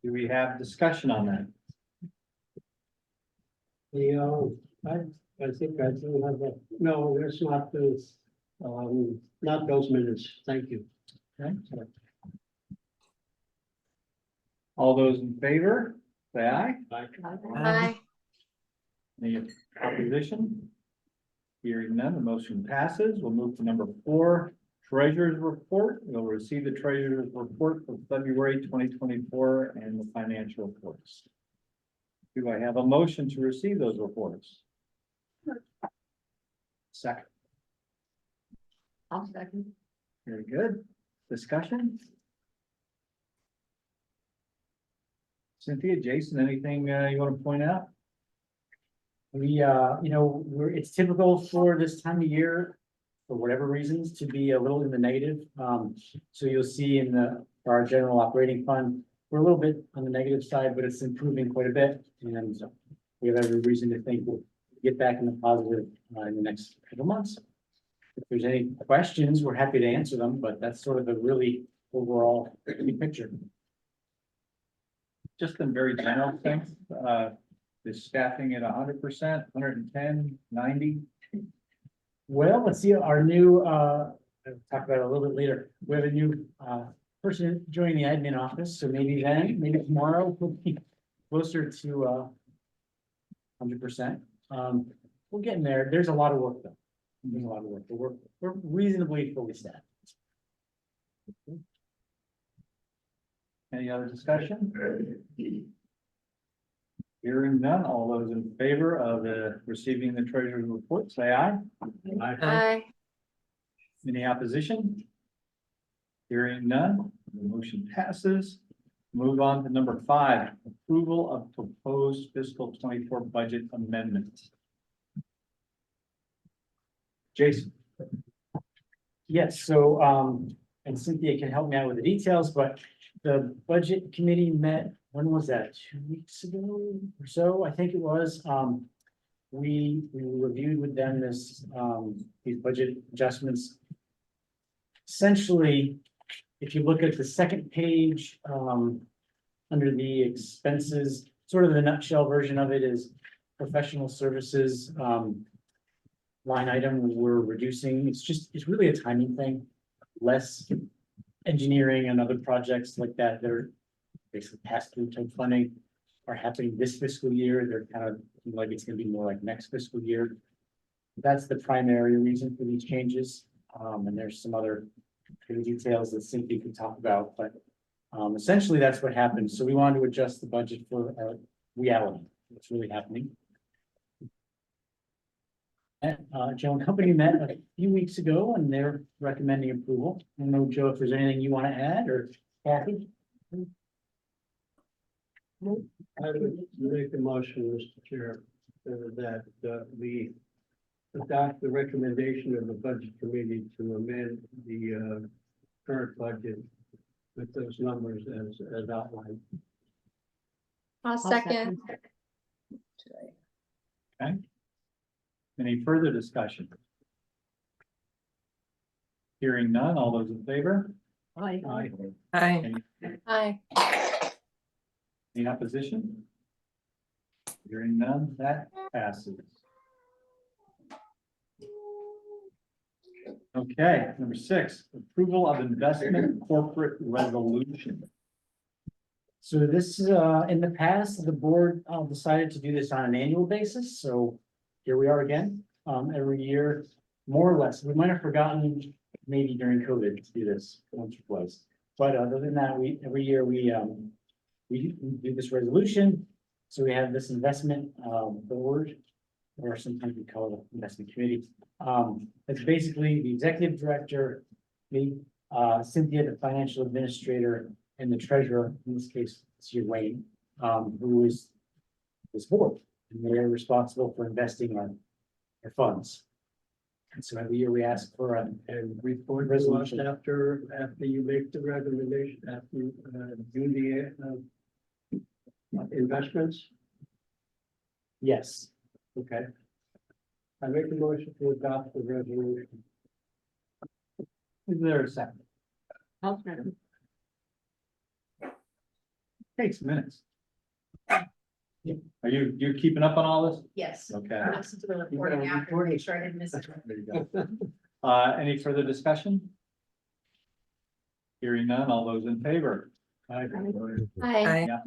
Do we have discussion on that? I think I do have a, no, there's not those, not those minutes, thank you. Okay. All those in favor, say aye. Aye. Any opposition? Hearing none, the motion passes. We'll move to number 4, treasurer's report. We'll receive the treasurer's report for February 2024 and the financial reports. Do I have a motion to receive those reports? Second. I'll second. Very good. Discussion? Cynthia, Jason, anything you want to point out? It's typical for this time of year, for whatever reasons, to be a little in the negative. So you'll see in our general operating fund, we're a little bit on the negative side, but it's improving quite a bit. And we have every reason to think we'll get back in the positive in the next couple months. If there's any questions, we're happy to answer them, but that's sort of the really overall big picture. Just in very general things, is staffing at 100%, 110, 90? Well, let's see, our new, I'll talk about it a little bit later. We have a new person joining the admin office, so maybe maybe tomorrow we'll be closer to 100%. We're getting there. There's a lot of work though. There's a lot of work, but we're reasonably fully staffed. Any other discussion? Hearing none, all those in favor of receiving the treasurer's report, say aye. Aye. Any opposition? Hearing none, the motion passes. Move on to number 5, approval of proposed fiscal 24 budget amendments. Jason. Yes, so, and Cynthia can help me out with the details, but the budget committee met, when was that? 2 weeks ago or so, I think it was. We reviewed with them these budget adjustments. Essentially, if you look at the second page, under the expenses, sort of the nutshell version of it is professional services, line item we're reducing. It's really a timing thing. Less engineering and other projects like that, they're basically pass-through type funding are happening this fiscal year. They're kind of like it's going to be more like next fiscal year. That's the primary reason for these changes. And there's some other details that Cynthia can talk about, but essentially that's what happened. So we wanted to adjust the budget for reality, what's really happening. And Joe and Company met a few weeks ago and they're recommending approval. I don't know, Joe, if there's anything you want to add, or Kathy? I would make a motion, Mr. Chair, that we adopt the recommendation of the budget committee to amend the current budget with those numbers as outlined. I'll second. Okay. Any further discussion? Hearing none, all those in favor? Aye. Aye. Aye. Aye. Any opposition? Hearing none, that passes. Okay, number 6, approval of investment corporate resolution. So this is, in the past, the board decided to do this on an annual basis, so here we are again, every year, more or less. We might have forgotten maybe during COVID to do this once or twice. But other than that, every year we do this resolution. So we have this investment board, or sometimes we call it investment committee. It's basically the executive director, me, Cynthia, the financial administrator, and the treasurer, in this case, it's your Wayne, who is this board. And they're responsible for investing our funds. And so every year we ask for a Report resolution after you make the recommendation, after you do the investments. yes. Okay. I make a motion to adopt the resolution. Is there a second? I'll second. Takes minutes. Are you keeping up on all this? Yes. Okay. I listened to the recording after, to make sure I didn't miss it. There you go. Any further discussion? Hearing none, all those in favor? Aye. Yeah.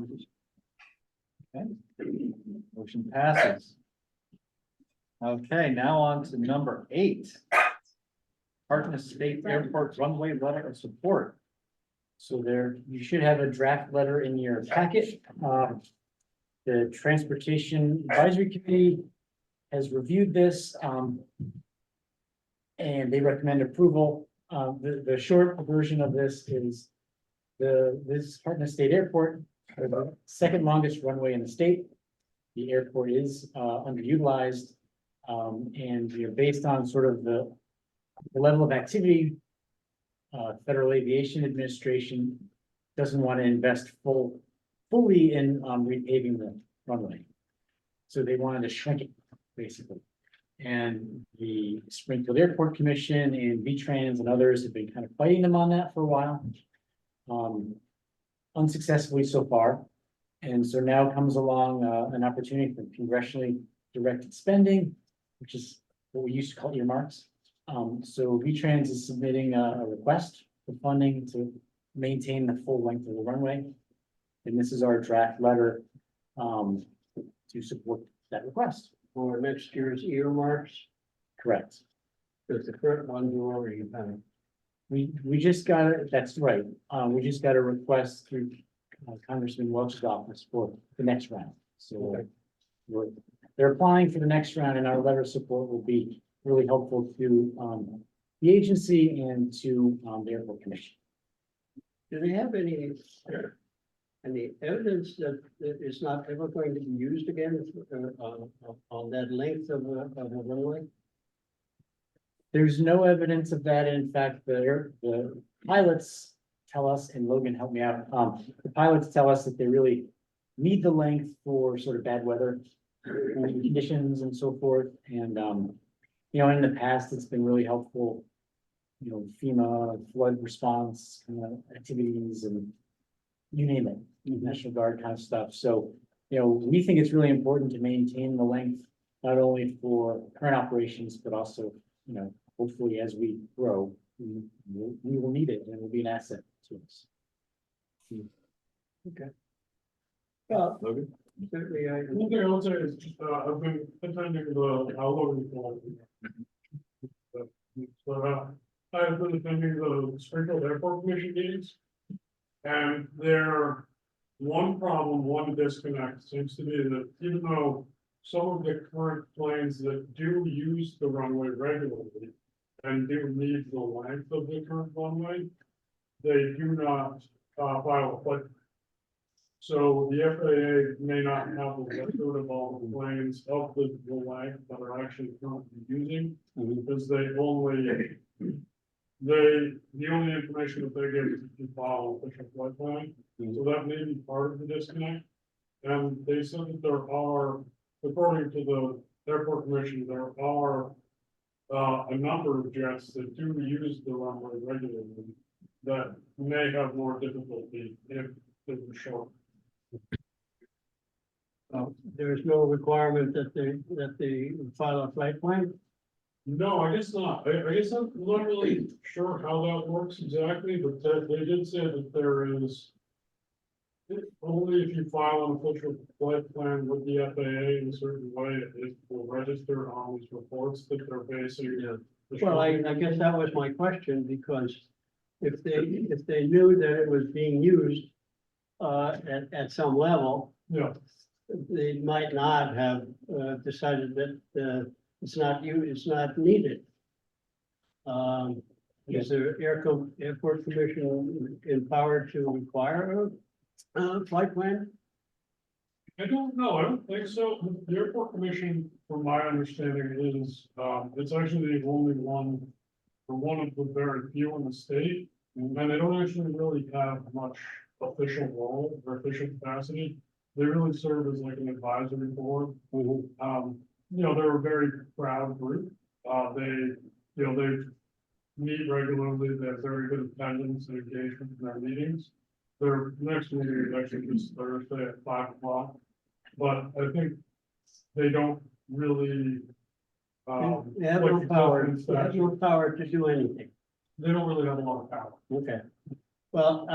Okay, motion passes. Okay, now on to number 8. Hartness State Airport runway letter of support. So there, you should have a draft letter in your packet. The Transportation Advisory Committee has reviewed this, and they recommend approval. The short version of this is this Hartness State Airport, the second longest runway in the state. The airport is underutilized, and based on sort of the level of activity, Federal Aviation Administration doesn't want to invest fully in repaving the runway. So they wanted to shrink it, basically. And the Springfield Airport Commission and V-Trans and others have been kind of fighting them on that for a while. Unsuccessfully so far. And so now comes along an opportunity for congressionally directed spending, which is what we used to call earmarks. So V-Trans is submitting a request for funding to maintain the full length of the runway. And this is our draft letter to support that request. For next year's earmarks, Correct. because the current ones are already done. We just got it, that's right. We just got a request through Congressman Welch's office for the next round. So they're applying for the next round, and our letter of support will be really helpful to the agency and to the airport commission. Do they have any evidence that it's not ever going to be used again on that length of a runway? There's no evidence of that. In fact, the pilots tell us, and Logan helped me out, the pilots tell us that they really need the length for sort of bad weather conditions and so forth. And, you know, in the past, it's been really helpful, you know, FEMA, flood response activities, and you name it, National Guard kind of stuff. So, you know, we think it's really important to maintain the length, not only for current operations, but also, you know, hopefully as we grow, we will need it, and it will be an asset to us. Okay. Well, Logan? certainly, One thing I will say is, I've been attending the Logan call. I've been attending the Springfield Airport Commission meetings. And one problem, one disconnect seems to be that even though some of the current planes that do use the runway regularly and do need the length of the current runway, they do not file a flight. So the FAA may not have the record of all the planes of the length that are actually currently using, because the only information that they get is to file an official flight plan. So that may be part of the disconnect. And they said that there are, according to the airport commission, there are a number of jets that do use the runway regularly that may have more difficulty if it was short. there's no requirement that they file a flight plan. No, I guess not. I guess I'm not really sure how that works exactly, but they did say that there is. Only if you file an official flight plan with the FAA in a certain way, it will register on these reports that they're basing. Well, I guess that was my question, because if they knew that it was being used at some level, Yeah, they might not have decided that it's not needed. Is the airport commission empowered to require a flight plan? I don't know. I don't think so. The airport commission, from my understanding, is, it's actually the only one, or one of the very few in the state. And they don't actually really have much official role or official capacity. They really serve as like an advisory board. You know, they're a very proud group. They meet regularly. They have very good attendance and engagement in their meetings. their next meeting is actually this Thursday at 5 o'clock. But I think they don't really. They have like no the power, confidence they have that- no power to do anything. They don't really have a lot of power. Okay. Well,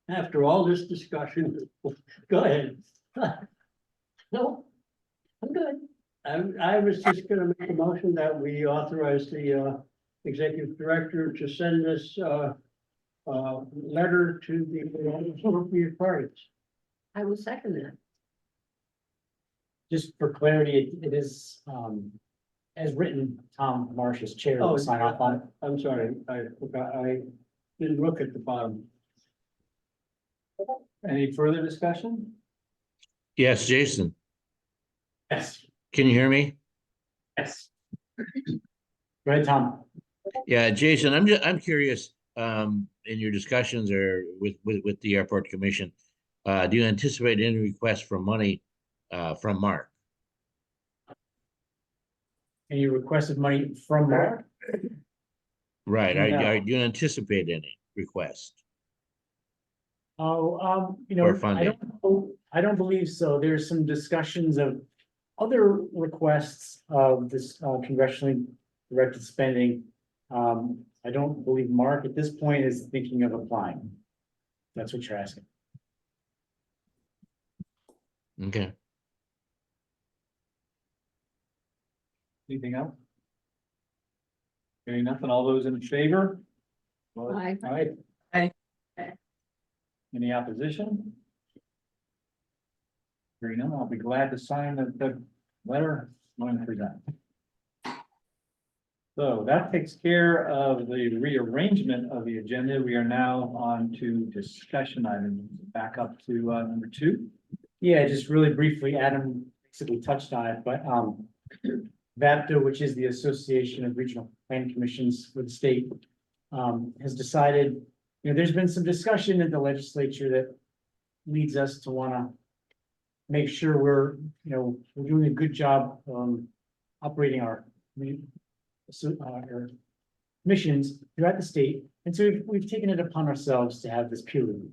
after all this discussion, go ahead. No, I'm good. I was just gonna make a motion that we authorize the executive director to send this letter to the appropriate parties. I will second that. Just for clarity, it is, as written, Tom Marsh as chair will sign off on it. I'm sorry, I forgot, I didn't look at the bottom. Any further discussion? Yes, Jason, Yes, can you hear me? yes. Go ahead, Tom. Yeah, Jason, I'm curious, in your discussions or with the airport commission, do you anticipate any requests for money, from Mark? And you requested money from Mark? Right, No. do you anticipate any requests? Oh, Or funding. I don't believe so. There's some discussions of other requests of this congressionally directed spending. I don't believe Mark at this point is thinking of applying. That's what you're asking. Okay, Anything else? Hearing nothing, all those in favor? Aye. All right. Aye. Any opposition? Hearing none, I'll be glad to sign the letter when I present. So that takes care of the rearrangement of the agenda. We are now on to discussion items. Back up to number 2. Yeah, just really briefly, Adam basically touched on it, but VAPTA, which is the Association of Regional Planning Commissions for the state, has decided, there's been some discussion in the legislature that leads us to want to make sure we're doing a good job operating our missions throughout the state. And so we've taken it upon ourselves to have this peer review.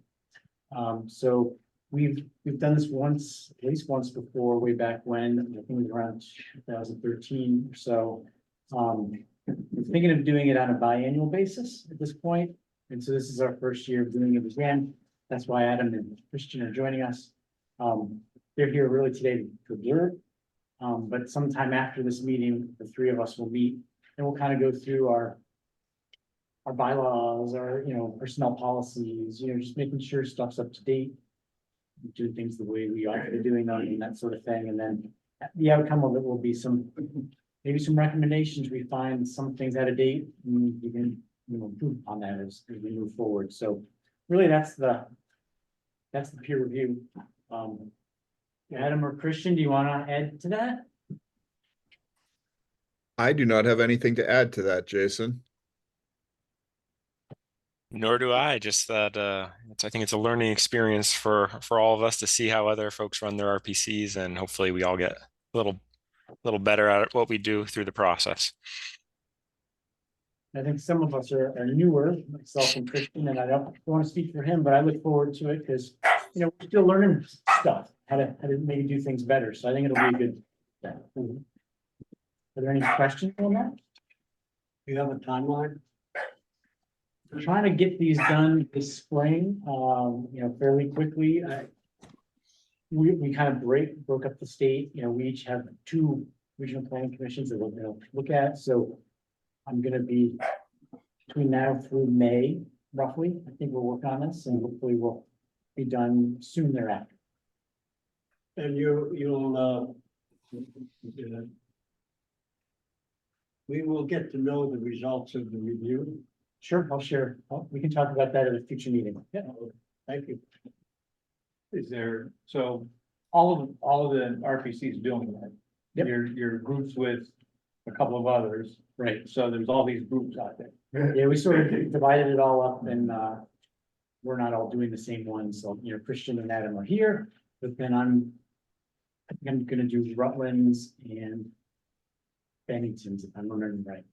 So we've done this once, at least once before, way back when, I think it was around 2013 or so. We're thinking of doing it on a biannual basis at this point. And so this is our first year of doing it again. That's why Adam and Christian are joining us. They're here really today to observe. But sometime after this meeting, the 3 of us will meet and we'll kind of go through our bylaws, our, personnel policies, just making sure stuff's up to date. Do things the way we ought to be doing them and that sort of thing. And then the outcome of it will be maybe some recommendations. We find some things out of date and we can, improve on that as we move forward. So really that's the peer review. Adam or Christian, do you want to add to that? I do not have anything to add to that, Jason. Nor do I. Just that I think it's a learning experience for all of us to see how other folks run their RPCs, and hopefully we all get a little better at what we do through the process. I think some of us are newer, myself and Christian, and I don't want to speak for him, but I look forward to it because, we're still learning stuff, how to maybe do things better. So I think it'll be a good thing. Are there any questions on that? Do you have a timeline? We're trying to get these done this spring, fairly quickly. We kind of broke up the state, we each have 2 regional planning commissions that we're gonna look at, so I'm gonna be between now through May, roughly. I think we'll work on this and hopefully we'll be done soon thereafter. And you'll we will get to know the results of the review. Sure, I'll share. We can talk about that at a future meeting. Yeah, thank you. Is there, so all of the RPCs doing that? Yep. Your groups with a couple of others, Right. so there's all these groups out there. Yeah, we sort of divided it all up and we're not all doing the same one. So, Christian and Adam are here, but then I think I'm gonna do Rutland's and Bennington's, if I'm remembering right.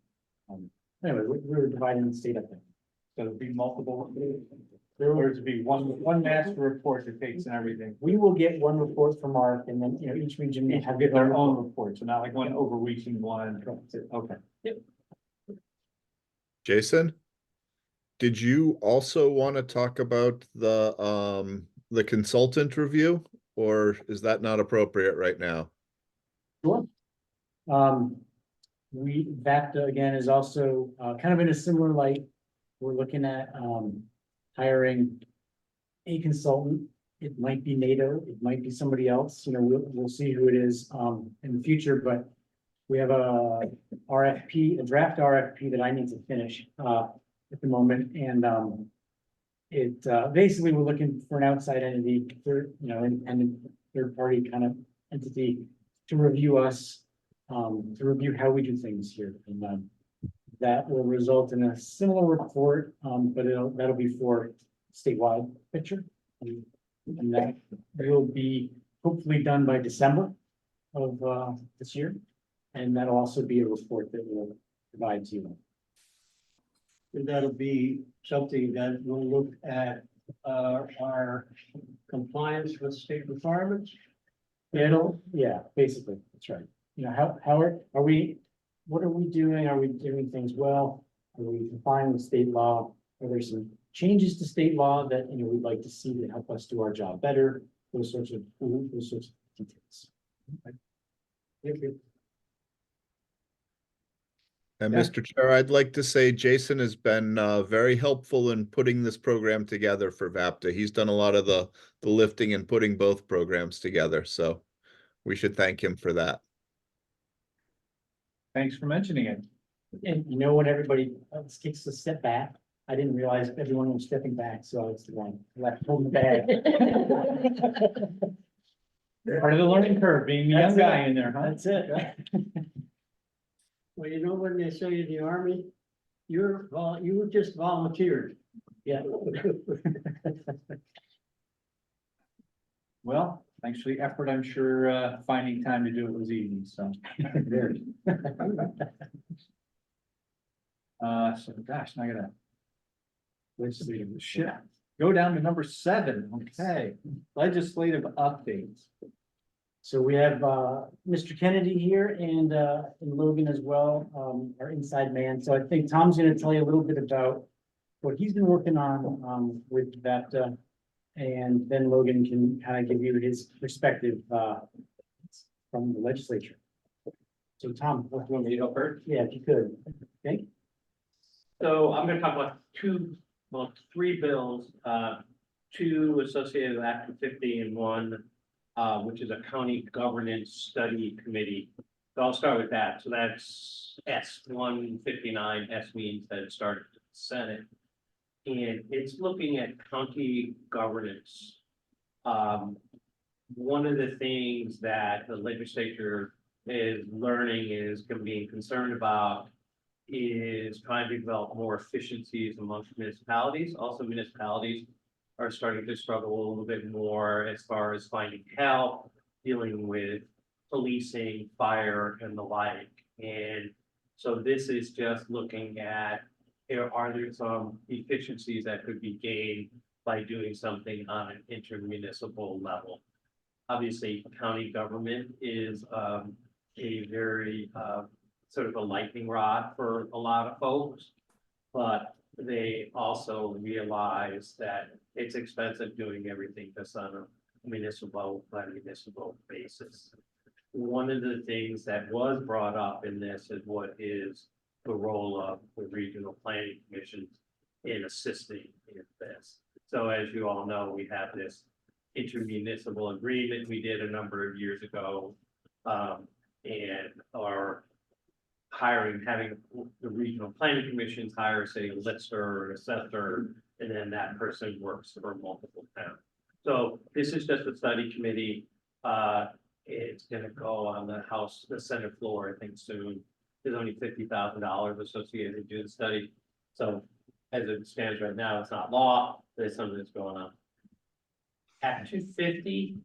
Anyway, we're dividing the state up there. So there'll be multiple. Or to be one master report that takes and everything. We will get one report from Mark, and then, you know, each region will Each will have get their their own. own report, so not like one overreaching one. Okay. Jason? Did you also want to talk about the consultant review, or is that not appropriate right now? Sure. That again is also kind of in a similar light. We're looking at hiring a consultant. It might be NATO, it might be somebody else, you know, we'll see who it is in the future, but we have a RFP, a draft RFP that I need to finish at the moment, and it basically we're looking for an outside entity, third, you know, independent third party kind of entity to review us, to review how we do things here, and that will result in a similar report, but that'll be for statewide picture. And that will be hopefully done by December of this year. And that'll also be a report that we'll provide to you. And that'll be something that will look at our compliance with state requirements. Yeah, basically, that's right. You know, how are we, what are we doing? Are we doing things well? Are we complying with state law? Are there some changes to state law that, you know, we'd like to see to help us do our job better? Those sorts of details. Thank you. And Yeah. Mr. Chair, I'd like to say Jason has been very helpful in putting this program together for VAPTA. He's done a lot of the lifting and putting both programs together, so we should thank him for that. Thanks for mentioning it. And you know, when everybody else takes a step back, I didn't realize everyone was stepping back, so I was the one left holding the bag. Part of the learning curve, being the young That's guy it. in there, huh? That's it. Well, you know, when they say in the army, you were just volunteered. Yeah. Well, thanks for the effort. I'm sure finding time to do it was easy, so. So gosh, now I gotta. Legislative shit. Go down to number 7, okay. Legislative updates. So we have Mr. Kennedy here and Logan as well, our inside man. So I think Tom's gonna tell you a little bit about what he's been working on with that. And then Logan can kind of give you his perspective from the legislature. So Tom, what do you want me to go first? Yeah, if you could. Okay. So I'm gonna talk about three bills, 2 associated with Act 50 and 1, which is a county governance study committee. So I'll start with that. So that's S-159. S means that it started in the Senate. And it's looking at county governance. One of the things that the legislature is learning is being concerned about is trying to develop more efficiencies amongst municipalities. Also, municipalities are starting to struggle a little bit more as far as finding help, dealing with policing, fire, and the like. And so this is just looking at, are there some efficiencies that could be gained by doing something on an intermunicipal level? Obviously, county government is a very sort of a lightning rod for a lot of folks, but they also realize that it's expensive doing everything just on a municipal by municipal basis. One of the things that was brought up in this is what is the role of the regional planning commissions in assisting in this. So as you all know, we have this intermunicipal agreement we did a number of years ago, and are having the regional planning commissions hire, say, a lister or assessor, and then that person works for multiple towns. So this is just a study committee. It's gonna go on the Senate floor, I think soon. There's only $50,000 associated with doing the study. So as it stands right now, it's not law, but it's something that's going on. Act 250.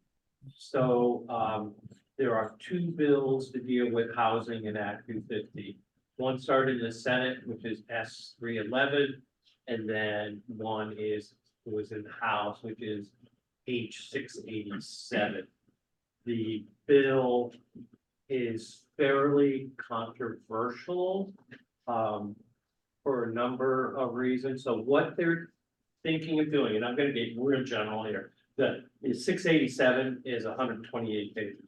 So there are 2 bills to deal with housing in Act 250. One started in the Senate, which is S-311, and then one is was in the House, which is H 687. The bill is fairly controversial for a number of reasons. So what they're thinking of doing, and I'm gonna get real general here, the 687 is 128 pages.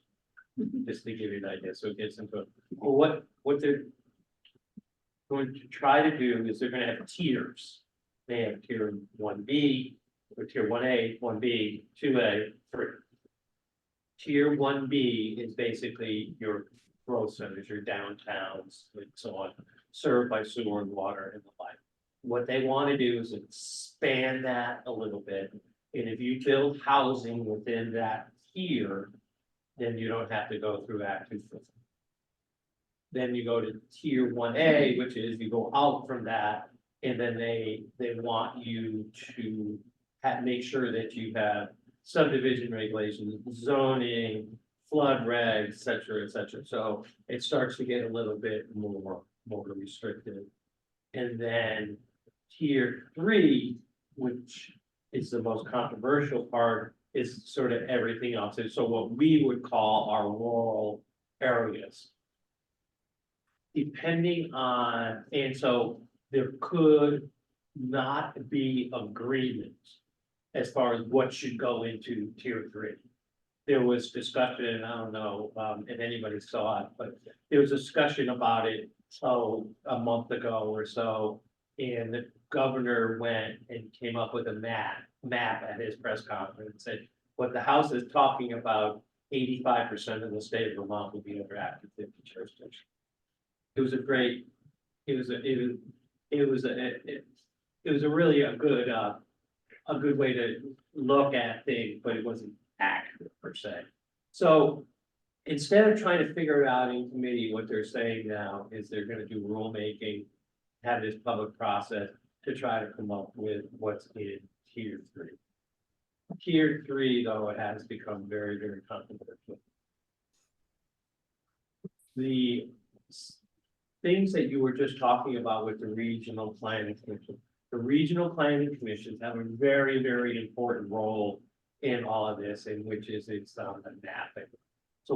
Just to give you an idea, so it gets into it. Well, what they're going to try to do is they're gonna have tiers. They have tier 1B, or tier 1A, 1B, 2A, 3. Tier 1B is basically your growth centers, your downtowns, and so on, served by sewer and water and the like. What they want to do is expand that a little bit, and if you build housing within that tier, then you don't have to go through Act 250. Then you go to tier 1A, which is you go out from that, and then they want you to make sure that you have subdivision regulations, zoning, flood regs, et cetera, et cetera. So it starts to get a little bit more restrictive. And then tier 3, which is the most controversial part, is sort of everything else. So what we would call our rural areas. Depending on, and so there could not be agreement as far as what should go into tier 3. There was discussion, and I don't know if anybody saw it, but there was discussion about it, a month ago or so. And the governor went and came up with a map at his press conference and said, what the House is talking about, 85% of the state of Vermont will be under Act 50 jurisdiction. It was a great, it was a really a good way to look at things, but it wasn't accurate per se. So instead of trying to figure it out in committee, what they're saying now is they're going to do rulemaking, have this public process to try to come up with what's in tier 3. Tier 3, though, it has become very, very controversial. The things that you were just talking about with the regional planning commission. The regional planning commissions have a very, very important role in all of this, in which is it's the mapping. So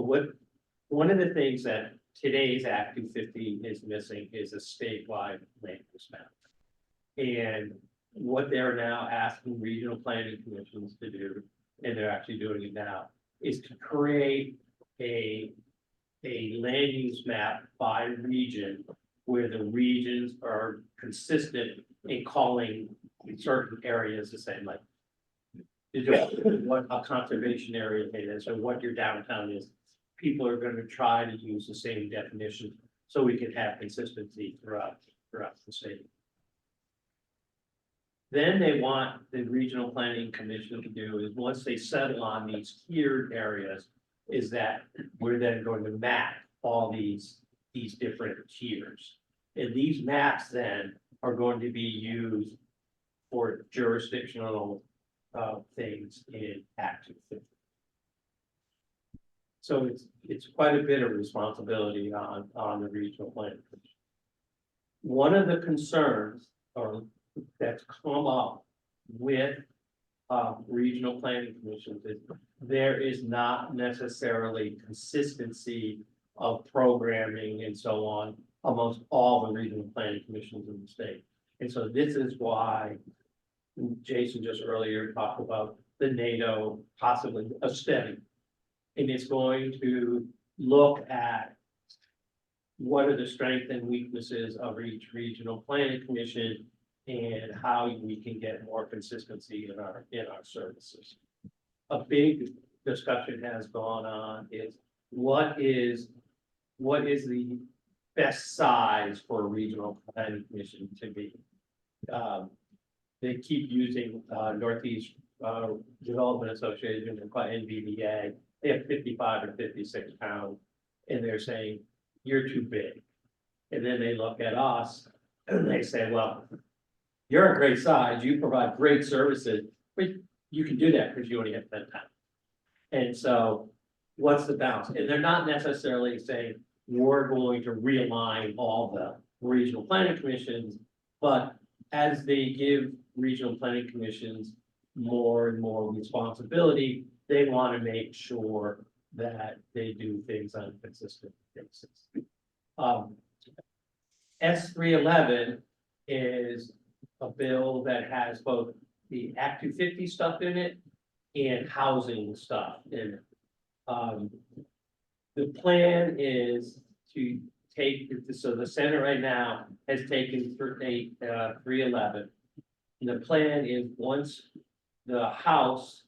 one of the things that today's Act 250 is missing is a statewide land use map. And what they're now asking regional planning commissions to do, and they're actually doing it now, is to create a land use map by region where the regions are consistent in calling certain areas the same, like what a conservation area is or what your downtown is. People are going to try to use the same definition so we can have consistency throughout the state. Then they want the regional planning commission to do is once they settle on these tiered areas, is that we're then going to map all these different tiers. And these maps then are going to be used for jurisdictional things in Act 250. So it's quite a bit of responsibility on the regional planning commission. One of the concerns that's come up with regional planning commissions is there is not necessarily consistency of programming and so on amongst all the regional planning commissions in the state. And so this is why Jason just earlier talked about the NATO, possibly a study. And it's going to look at what are the strengths and weaknesses of each regional planning commission and how we can get more consistency in our services. A big discussion has gone on is what is the best size for a regional planning commission to be. They keep using Northeast Development Association and NVDA. They have 55 or 56 pounds, and they're saying you're too big. And then they look at us and they say, well, you're a great size, you provide great services, but you can do that because you only have 10 pounds. And so what's the balance? And they're not necessarily saying we're going to realign all the regional planning commissions, but as they give regional planning commissions more and more responsibility, they want to make sure that they do things on a consistent basis. S311 is a bill that has both the Act 250 stuff in it and housing stuff in it. The plan is to take, so the Senate right now has taken 311. And the plan is once the House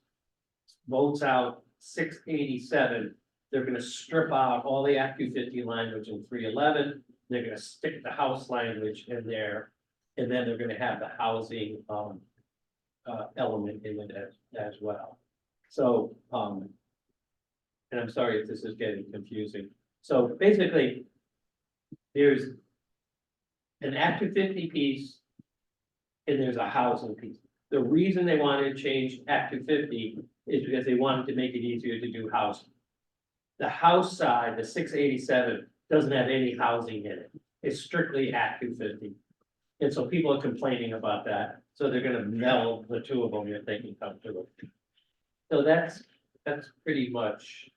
votes out 687, they're gonna strip out all the Act 250 language in 311. They're gonna stick the House language in there, and then they're gonna have the housing element in it as well. So, and I'm sorry if this is getting confusing. So basically, there's an Act 250 piece, and there's a housing piece. The reason they wanted to change Act 250 is because they wanted to make it easier to do housing. The House side, the 687, doesn't have any housing in it. It's strictly Act 250. And so people are complaining about that. So they're gonna meld the two of them if they can come to it. So that's pretty much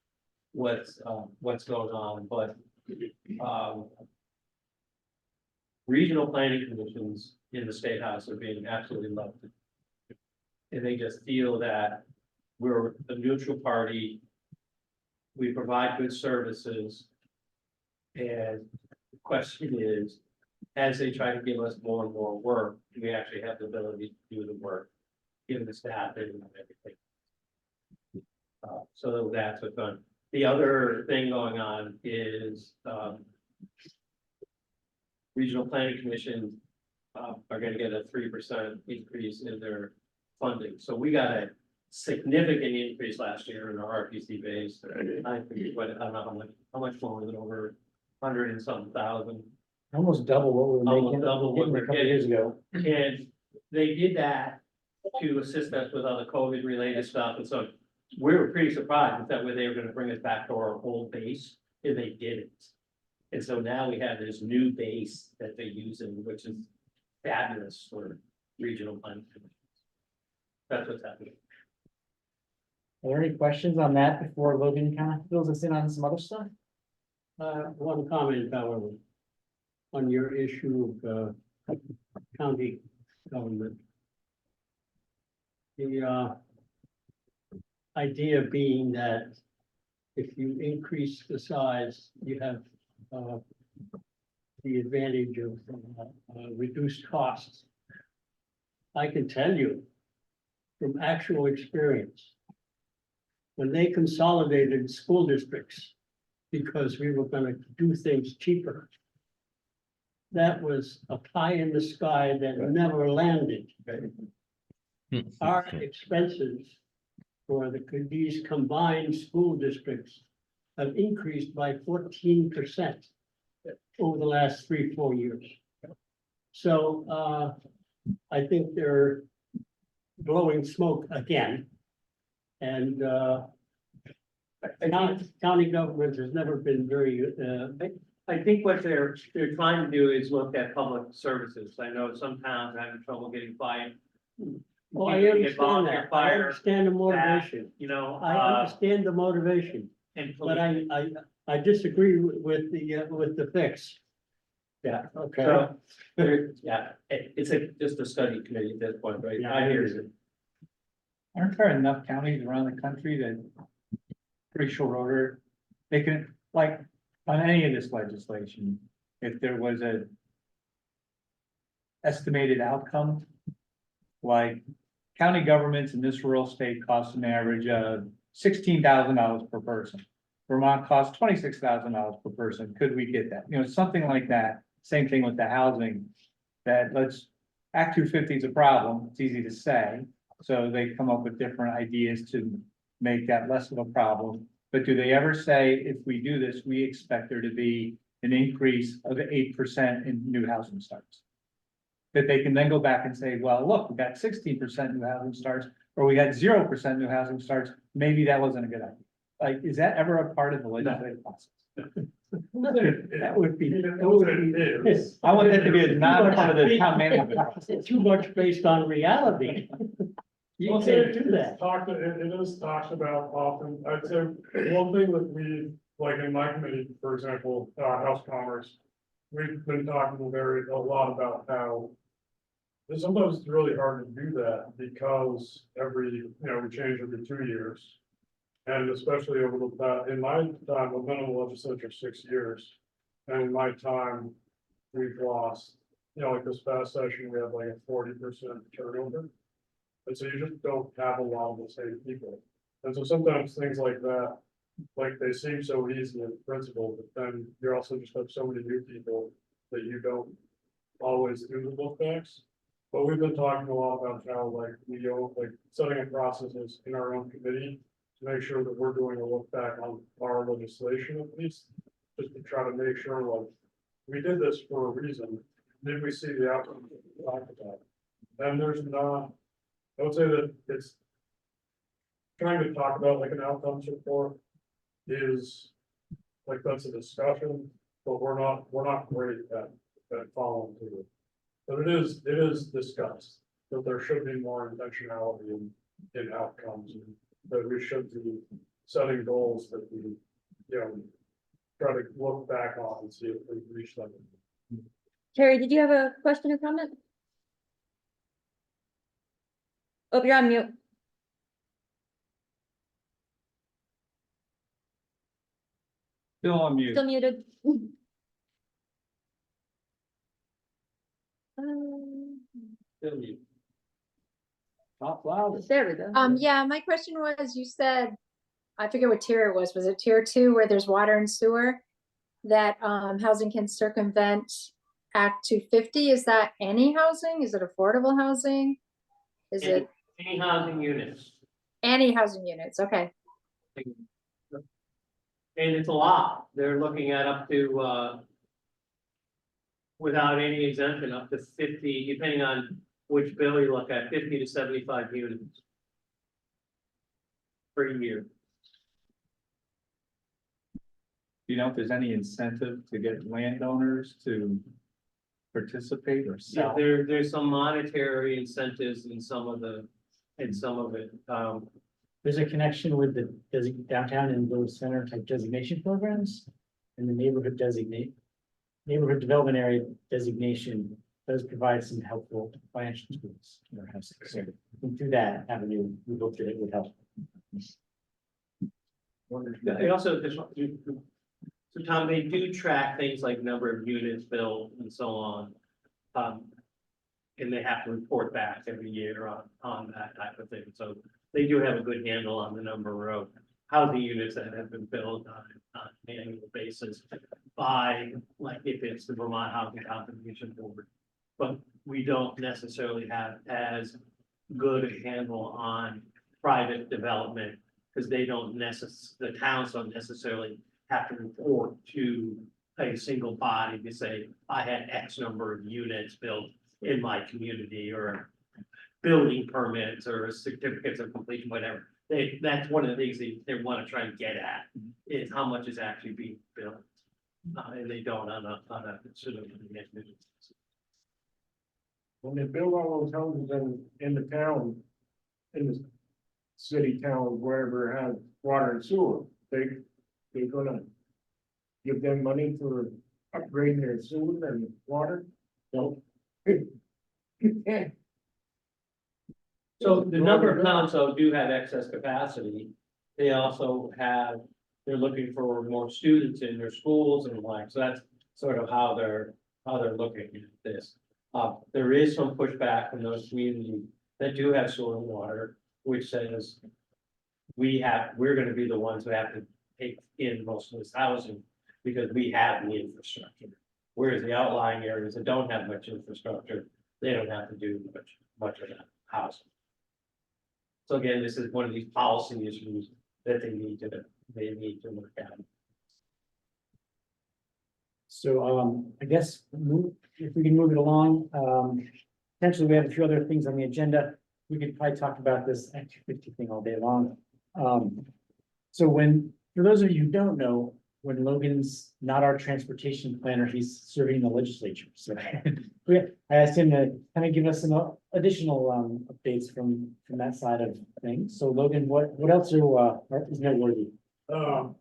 what's going on, but regional planning commissions in the State House are being absolutely loved. And they just feel that we're a neutral party. We provide good services. And the question is, as they try to give us more and more work, do we actually have the ability to do the work, given the staff and everything? So that's what's going. The other thing going on is regional planning commission are going to get a 3% increase in their funding. So we got a significant increase last year in our RPC base. I think what, I don't know how much more was it, over 100 and something thousand. Almost double what we were Almost making double what a we're couple getting. years ago. And they did that to assist us with other COVID related stuff. And so we were pretty surprised that way they were gonna bring us back to our old base, and they didn't. And so now we have this new base that they're using, which is fabulous for regional planning commissions. That's what's happening. Are there any questions on that before Logan kind of fills us in on some other stuff? One comment, however, on your issue of county government. The idea being that if you increase the size, you have the advantage of reduced costs. I can tell you from actual experience, when they consolidated school districts because we were going to do things cheaper, that was a pie in the sky that never landed. Our expenses for these combined school districts have increased by 14% over the last 3-4 years. So I think they're blowing smoke again. And county government has never been very I think what they're trying to do is look at public services. I know some towns are having trouble getting by. Well, I You get understand volunteer that. I fire, understand the motivation. You know. I understand the motivation, And but I disagree with the fix. Yeah. Okay. So, yeah, it's just a study committee at this point, right? Yeah, I hear you. Aren't there enough counties around the country that pretty short order, they can, like, on any of this legislation, if there was a estimated outcome, like county governments in this rural state cost an average of $16,000 per person. Vermont costs $26,000 per person. Could we get that? You know, something like that. Same thing with the housing. That Act 250 is a problem. It's easy to say. So they come up with different ideas to make that less of a problem. But do they ever say, if we do this, we expect there to be an increase of 8% in new housing starts? That they can then go back and say, well, look, we got 16% new housing starts, or we got 0% new housing starts. Maybe that wasn't a good idea. Like, is that ever a part of the legislative process? That would be. I want that to be a non part of the town management process. It's too much based on reality. You can't do that. It is talked about often. I'd say one thing that we, like in my committee, for example, House Commerce, we've been talking a lot about how sometimes it's really hard to do that because we change every 2 years. And especially over in my time, I've been in the legislature 6 years. And in my time, we've lost, like this past session, we had like a 40% turnover. And so you just don't have a lot of the same people. And so sometimes things like that, like they seem so easy in principle, but then you also just have so many new people that you don't always do the look backs. But we've been talking a lot about how like setting up processes in our own committee to make sure that we're doing a look back on our legislation at least, just to try to make sure like we did this for a reason. Did we see the outcome we talked about? And there's not, I would say that it's trying to talk about like an outcomes report is like that's a discussion, but we're not great at following through. But it is discussed that there should be more intentionality in outcomes, and that we should be setting goals that we, try to look back on and see if we've reached them. Terry, did you have a question or comment? Oh, you're on mute. Still on mute. Still muted. Still mute. Talk loud. There we go. Yeah, my question was, you said, I forget what tier it was it tier 2 where there's water and sewer? That housing can circumvent Act 250, is that any housing? Is it affordable housing? Is it Any housing units, any housing units? Okay, and it's a lot, they're looking at up to, without any exemption, up to 50, depending on which bill you look at, 50 to 75 units per year. Do you know if there's any incentive to get landowners to participate or Yeah, sell? there's some monetary incentives in some of it. There's a connection with the downtown and village center type designation programs. And the neighborhood development area designation does provide some helpful financial tools. So through that avenue, we hope that it would help. They also, so Tom, they do track things like number of units built and so on. And they have to report back every year on that type of thing. So they do have a good handle on the number of housing units that have been built on an annual basis by, like, if it's the Vermont Housing Compensation Board. But we don't necessarily have as good a handle on private development because they don't the towns don't necessarily have to report to a single body to say, I had X number of units built in my community, or building permits or certificates of completion, whatever. That's one of the things they want to try and get at is how much is actually being built. And they don't on a sort of. When they build all those houses in the town, in the city, town, wherever it has water and sewer, they're gonna give them money for upgrading their sewer and water? No. So the number of towns though do have excess capacity. They also they're looking for more students in their schools and like, so that's sort of how they're looking at this. There is some pushback from those communities that do have sewer and water, which says we're gonna be the ones who have to take in most of this housing because we have the infrastructure. Whereas the outlying areas that don't have much infrastructure, they don't have to do much of that housing. So again, this is one of these policy issues that they need to look at. So I guess if we can move it along, potentially we have a few other things on the agenda. We could probably talk about this Act 250 thing all day long. So for those of you who don't know, when Logan's not our transportation planner, he's serving the legislature, so. Yeah, I asked him to kind of give us some additional updates from that side of things. So Logan, what else is noteworthy? So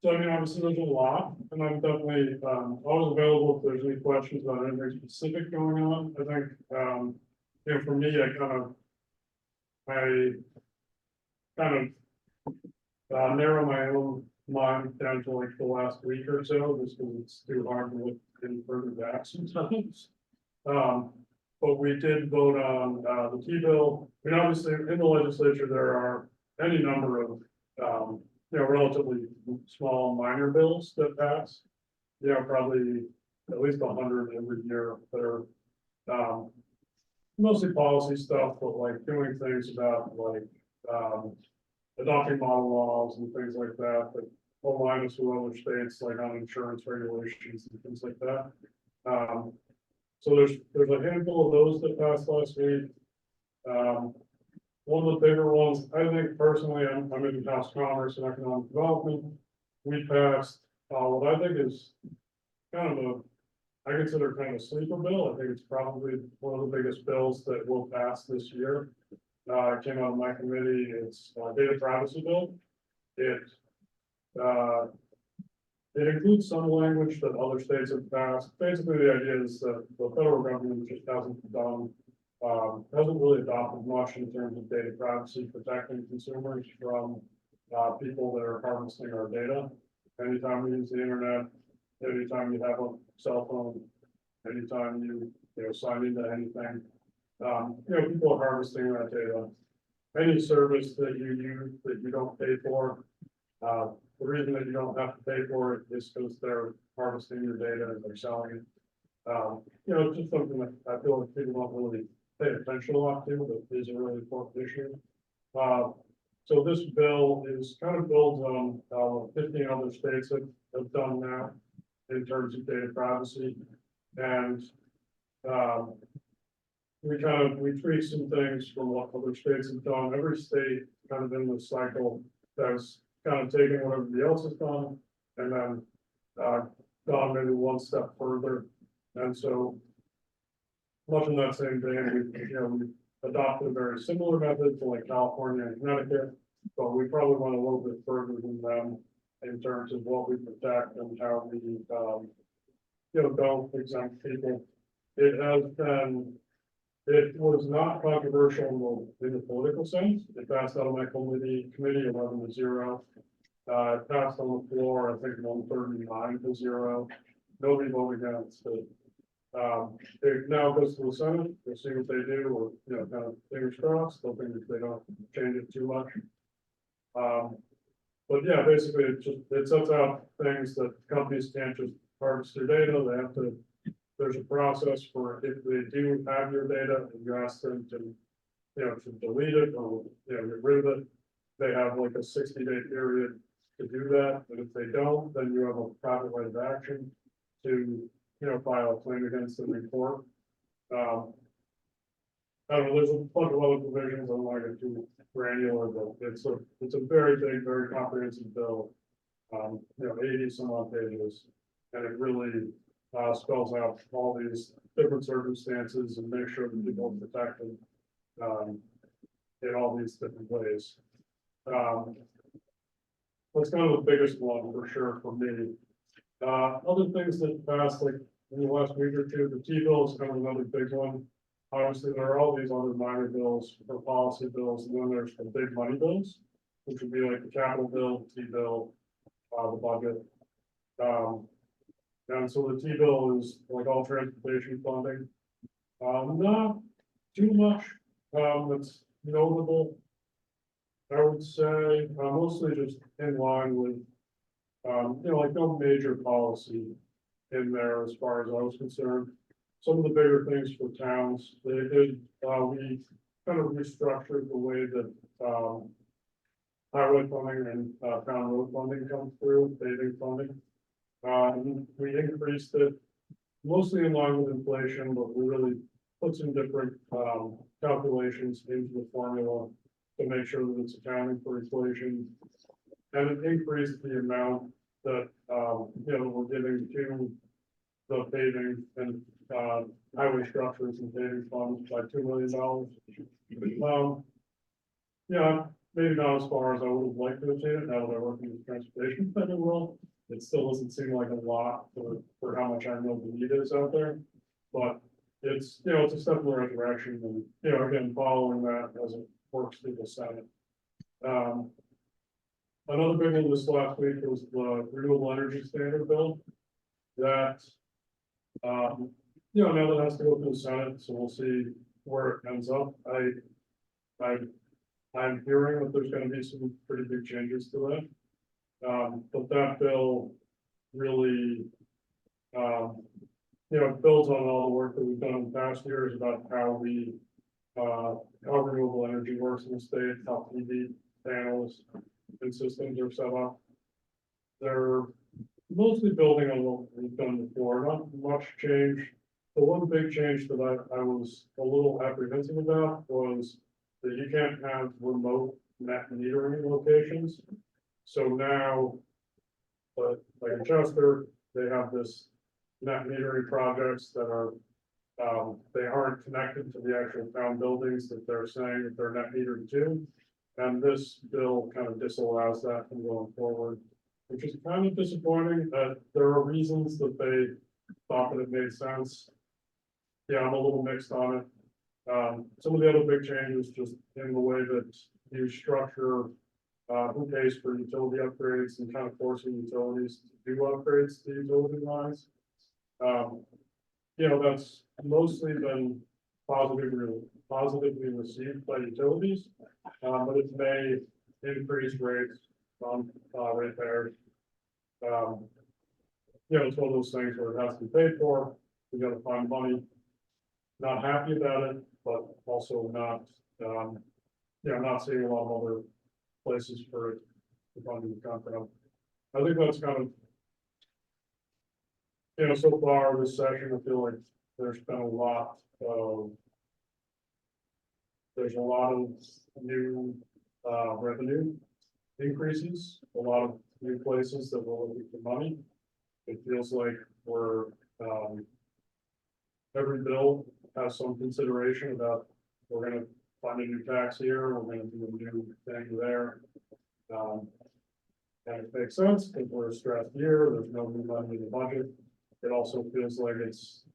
I mean, obviously there's a lot, and I'm definitely, always available if there's any questions about anything specific going on. I think, you know, for me, I kind of narrow my own mind down to like the last week or so, just because it's too hard to look any further back sometimes. But we did vote on, the T-bill. I mean, obviously, in the legislature, there are any number of, you know, relatively small minor bills that pass. You know, probably at least 100 every year that are, mostly policy stuff, but like doing things about like, adopting model laws and things like that, that align us with other states, like on insurance regulations and things like that. So there's a handful of those that passed last week. One of the bigger ones, I think personally, I'm in House Commerce and Economic Development. We passed, what I think is kind of I consider kind of a sleeper bill. I think it's probably one of the biggest bills that will pass this year. It came out of my committee. It's a data privacy bill. It includes some language that other states have passed. Basically, the idea is that the federal government just hasn't really adopted much in terms of data privacy, protecting consumers from people that are harvesting our data. Anytime you use the internet, anytime you have a cell phone, anytime you sign into anything, people are harvesting that data. Any service that you use that you don't pay for, the reason that you don't have to pay for it is because they're harvesting your data and they're selling it. It's just something that I feel like people don't really pay attention a lot to, but is a really important issue. So this bill is kind of builds on 15 other states have done now in terms of data privacy. And we tweak some things from what other states have done. Every state kind of in the cycle has kind of taken what everybody else has done and then gone maybe one step further. And so much in that same vein, we adopted a very similar method to like California and Connecticut, but we probably went a little bit further than them in terms of what we protect and how we don't exempt people. It was not controversial in the political sense. It passed out of my committee 11-0. It passed on the floor, I think 139-0. Nobody voted against it. It now goes to the Senate. We'll see what they do, or kind of fingers crossed. Hoping that they don't change it too much. But yeah, basically it sets out things that companies can't just harvest their data. They have to. There's a process for if they do have your data and you ask them to, to delete it or get rid of it. They have like a 60-day period to do that. And if they don't, then you have a private right of action to file a claim against them in court. I don't know, there's a bunch of other provisions. I'm not going to too granular, but it's a very big, very comprehensive bill. 80 some odd pages, and it really spells out all these different circumstances and make sure that people are protected in all these different ways. That's kind of the biggest one for sure for me. Other things that passed like in the last week or two, the T-bill is kind of another big one. Obviously, there are all these other minor bills or policy bills, and then there's the big money bills, which would be like the capital bill, the T-bill, the budget. And so the T-bill is like all transportation funding. Not too much that's notable. I would say mostly just in line with, like no major policy in there as far as I was concerned. Some of the bigger things for towns, they did, we kind of restructured the way that highway funding and town road funding comes through, paving funding. We increased it mostly in line with inflation, but we really put some different calculations into the formula to make sure that it's accounting for inflation. And it increased the amount that, we're giving to the paving and, highway structures and paving funds by $2 million. Yeah, maybe not as far as I would have liked to have seen it, now that I work in the transportation federal world. It still doesn't seem like a lot for how much I know the need is out there. But it's, it's a step in the right direction and, again, following that as it works through the Senate. Another big one this last week was the renewable energy standard bill. That, now that has to go through the Senate, so we'll see where it ends up. I'm hearing that there's gonna be some pretty big changes to that. But that bill really, it builds on all the work that we've done in the past years about how how renewable energy works in the state, how PV panels and systems are set up. They're mostly building on what we've done before, not much change. The one big change that I was a little apprehensive about was that you can't have remote net metering locations. So now, but like in Chester, they have this net metering projects that are, they aren't connected to the actual town buildings that they're saying that they're net metered to. And this bill kind of disallows that from going forward, which is kind of disappointing. There are reasons that they thought that it made sense. Yeah, I'm a little mixed on it. Some of the other big changes just in the way that you structure who pays for utility upgrades and kind of forcing utilities to do upgrades to utility lines. That's mostly been positively received by utilities, but it may increase rates on ratepayers. It's one of those things where it has to be paid for. We got to find money. Not happy about it, but also not, not seeing a lot of other places for it to fund the company. I think that's kind of, so far this session, I feel like there's been a lot of new revenue increases, a lot of new places that we're looking for money. It feels like we're every bill has some consideration about we're gonna find a new tax here, we're gonna do a new thing there. And it makes sense because we're a stressed year, there's no new money in the budget. It also feels like it's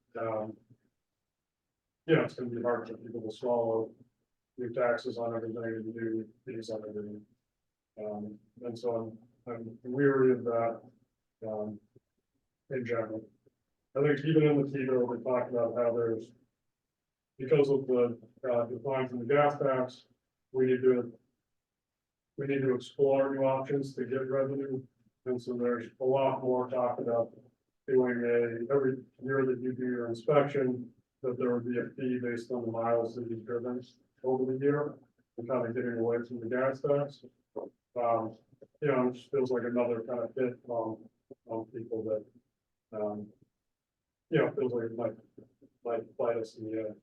it's gonna be hard for people to swallow new taxes on everything and new fees on everything. And so I'm weary of that in general. I think even in the TIDO, we talked about how there's, because of the declines in the gas tax, we need to explore new options to get revenue. And so there's a lot more talk about doing every year that you do your inspection, that there would be a fee based on the miles that you've driven over the year, and kind of getting away from the gas tax. It just feels like another kind of hit on people that, feels like it might bite us in the end.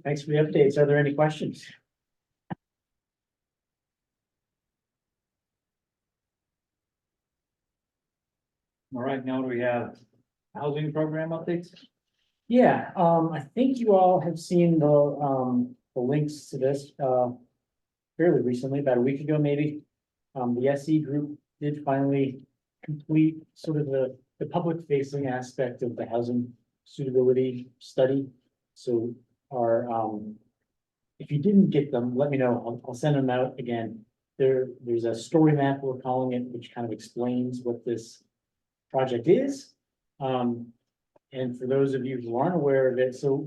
Thanks for the updates. Are there any questions? All right, now do we have housing program updates? Yeah, I think you all have seen the links to this, fairly recently, about a week ago, maybe. The SE group did finally complete sort of the public facing aspect of the housing suitability study. So if you didn't get them, let me know. I'll send them out again. There's a story map, we're calling it, which kind of explains what this project is. And for those of you who aren't aware of it, so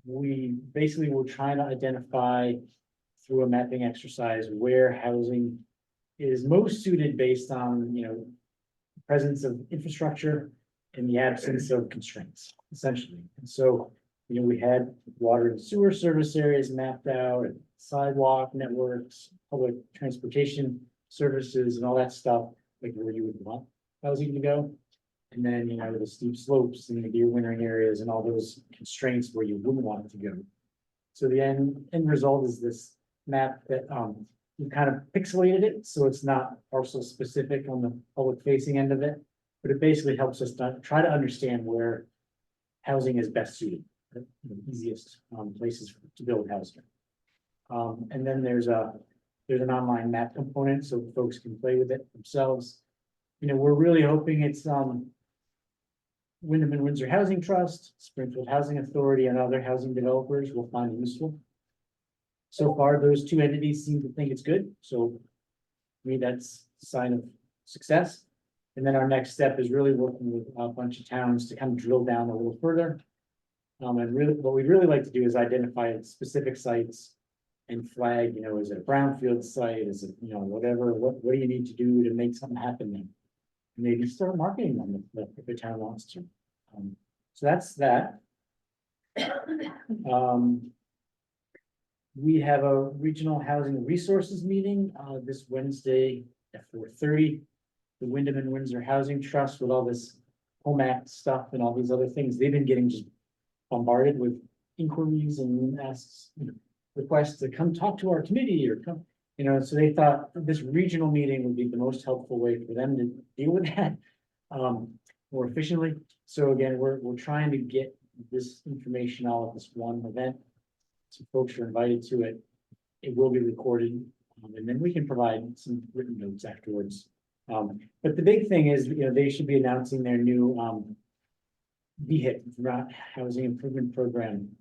we basically were trying to identify through a mapping exercise where housing is most suited based on, presence of infrastructure in the absence of constraints, essentially. And so, we had water and sewer service areas mapped out, and sidewalk networks, public transportation services, and all that stuff, like where you would want housing to go. And then, the steep slopes and the deer wintering areas and all those constraints where you wouldn't want it to go. So the end result is this map that we kind of pixelated it, so it's not parcel specific on the public facing end of it. But it basically helps us try to understand where housing is best suited, the easiest places to build housing. And then there's an online map component, so folks can play with it themselves. We're really hoping it's Wyndham and Windsor Housing Trust, Springfield Housing Authority, and other housing developers will find it useful. So far, those two entities seem to think it's good, so to me, that's a sign of success. And then our next step is really working with a bunch of towns to kind of drill down a little further. And really, what we'd really like to do is identify specific sites and flag, is it a brownfield site? Is it, whatever, what do you need to do to make something happen then? Maybe start marketing them if the town wants to. So that's that. We have a regional housing resources meeting this Wednesday at 4:30. The Wyndham and Windsor Housing Trust, with all this Home Act stuff and all these other things, they've been getting just bombarded with inquiries and asks, requests to come talk to our committee or come, so they thought this regional meeting would be the most helpful way for them to deal with that more efficiently. So again, we're trying to get this information all at this one event. So folks are invited to it. It will be recorded, and then we can provide some written notes afterwards. But the big thing is, they should be announcing their new VHIP, Housing Improvement Program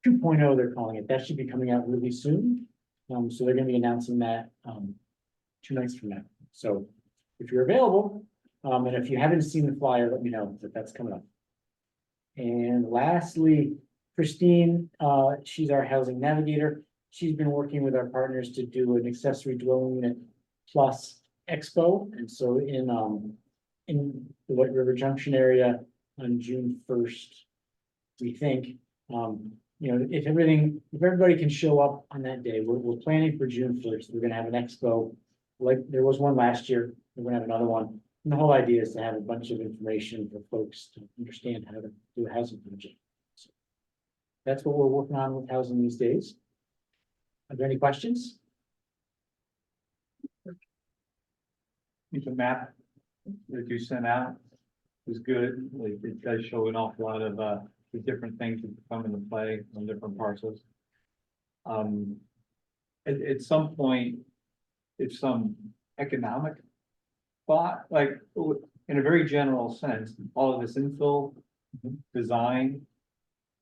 2.0, they're calling it. That should be coming out really soon. So they're going to be announcing that 2 nights from now. So if you're available, and if you haven't seen the flyer, let me know that that's coming up. And lastly, Christine, she's our housing navigator. She's been working with our partners to do an accessory dwelling unit plus expo. And so in the White River Junction area on June 1st, we think, if everybody can show up on that day, we're planning for June 1st. We're gonna have an expo, like there was one last year. We're gonna have another one. And the whole idea is to have a bunch of information for folks to understand how to do a housing project. So that's what we're working on with housing these days. Are there any questions? The map that you sent out was good. Like, it does show an awful lot of the different things that come into play on different parcels. At some point, if some economic thought, like in a very general sense, all of this infill design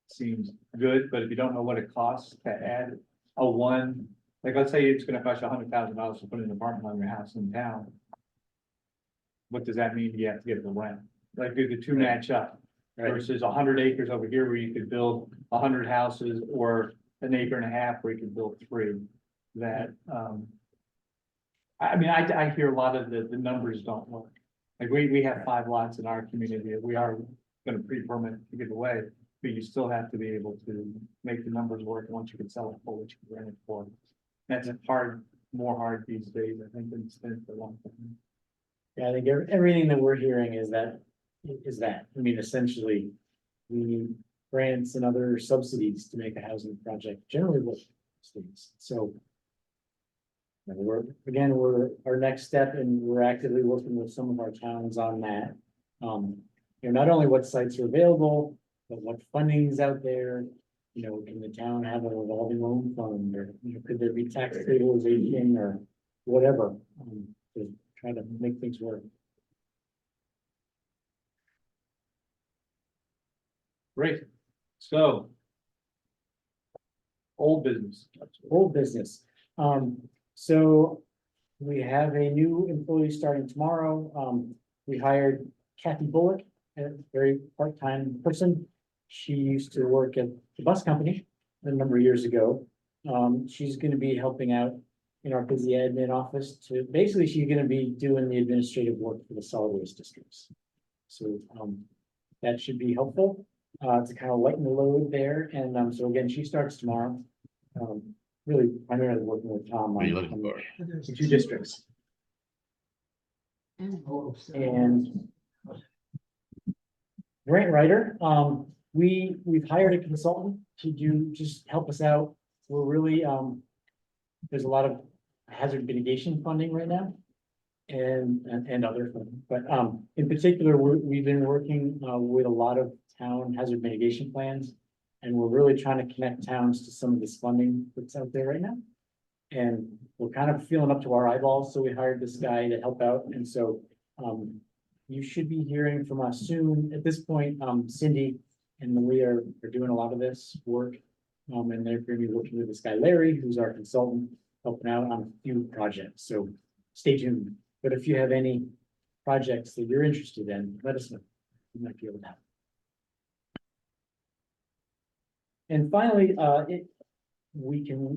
seems good, but if you don't know what it costs to add a one, like let's say it's gonna cost you $100,000 to put an apartment on your house in town. What does that mean? You have to get the rent. Like, do the two match up? Right. Versus 100 acres over here where you could build 100 houses, or an acre and a half where you could build 3. That, I mean, I hear a lot of the numbers don't work. Like we have 5 lots in our community that we are gonna pre-permit to give away, but you still have to be able to make the numbers work once you can sell it for what you can rent it for. That's more hard these days, I think, than it's been for a long time. Yeah, I think everything that we're hearing is that. I mean, essentially, we need grants and other subsidies to make a housing project generally with states. So our next step, and we're actively working with some of our towns on that. Not only what sites are available, but what funding is out there. Can the town have a revolving loan fund, or could there be tax stabilization or whatever, to try to make things work. Great, so. Old business. So we have a new employee starting tomorrow. We hired Kathy Bullock, a very part-time person. She used to work at the bus company a number of years ago. She's gonna be helping out in our busy admin office basically she's gonna be doing the administrative work for the solid waste districts. So that should be helpful. To kind of lighten the load there, and so again, she starts tomorrow. Really primarily working with Tom What are you on looking for? the 2 districts. And grant writer, we've hired a consultant to just help us out. We're really, there's a lot of hazard mitigation funding right now. And other funding, but in particular, we've been working with a lot of town hazard mitigation plans. And we're really trying to connect towns to some of this funding that's out there right now. And we're kind of feeling up to our eyeballs, so we hired this guy to help out, and so you should be hearing from us soon. At this point, Cindy and Maria are doing a lot of this work. And they're gonna be working with this guy Larry, who's our consultant, helping out on a few projects, so stay tuned. But if you have any projects that you're interested in, let us know. We might be able to help. And finally,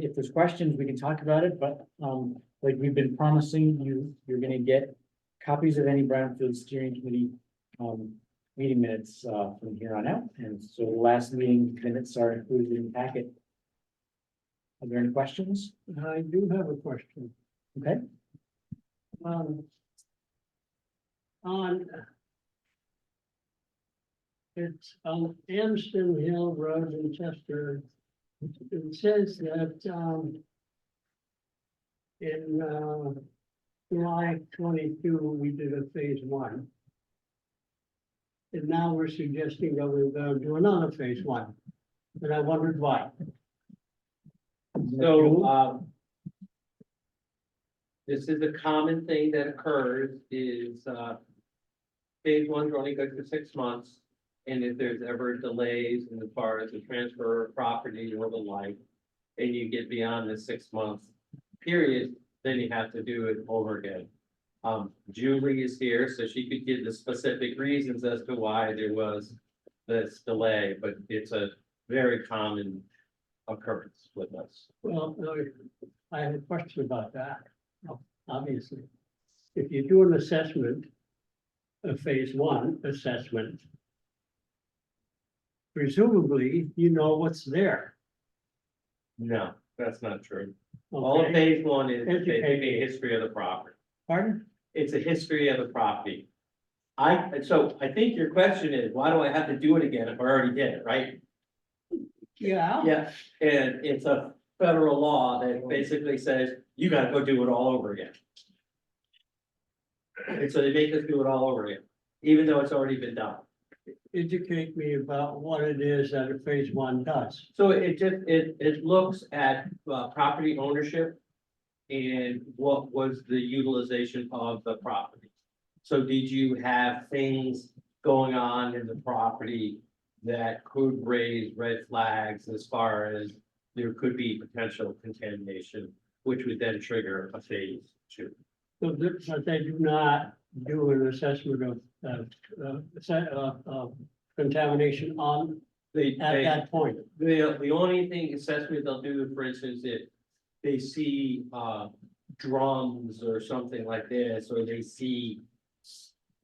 if there's questions, we can talk about it, but, like we've been promising you, you're gonna get copies of any Brownfield Steering Committee, meeting minutes, from here on out, and so the last meeting minutes are included in the packet. Are there any questions? I do have a question. Okay, On. It's on Amston Hill Road in Chester. It says that, in, July 22, we did a phase 1. And now we're suggesting that we're gonna do another phase 1. And I wondered why. So, this is a common thing that occurs is, phase one's only good for 6 months. And if there's ever delays in as far as the transfer of property or the like, and you get beyond the 6 month period, then you have to do it over again. Julie is here, so she could give the specific reasons as to why there was this delay, but it's a very common occurrence with us. Well, no, I have a question about that, obviously. If you do an assessment, a phase 1 assessment, presumably you know what's there. No, that's not true. All of Okay, phase one is Educate basically a history of the property. pardon? It's a history of the property. So I think your question is, why do I have to do it again if I already did it, right? Yeah. Yeah, and it's a federal law that basically says you gotta go do it all over again. And so they make us do it all over again, even though it's already been done. Educate me about what it is that a phase 1 does. So it looks at property ownership. And what was the utilization of the property? So did you have things going on in the property that could raise red flags as far as there could be potential contamination, which would then trigger a phase 2? So but they do not do an assessment of contamination on, at that point. The only thing assessment they'll do, for instance, if they see drums or something like this, or they see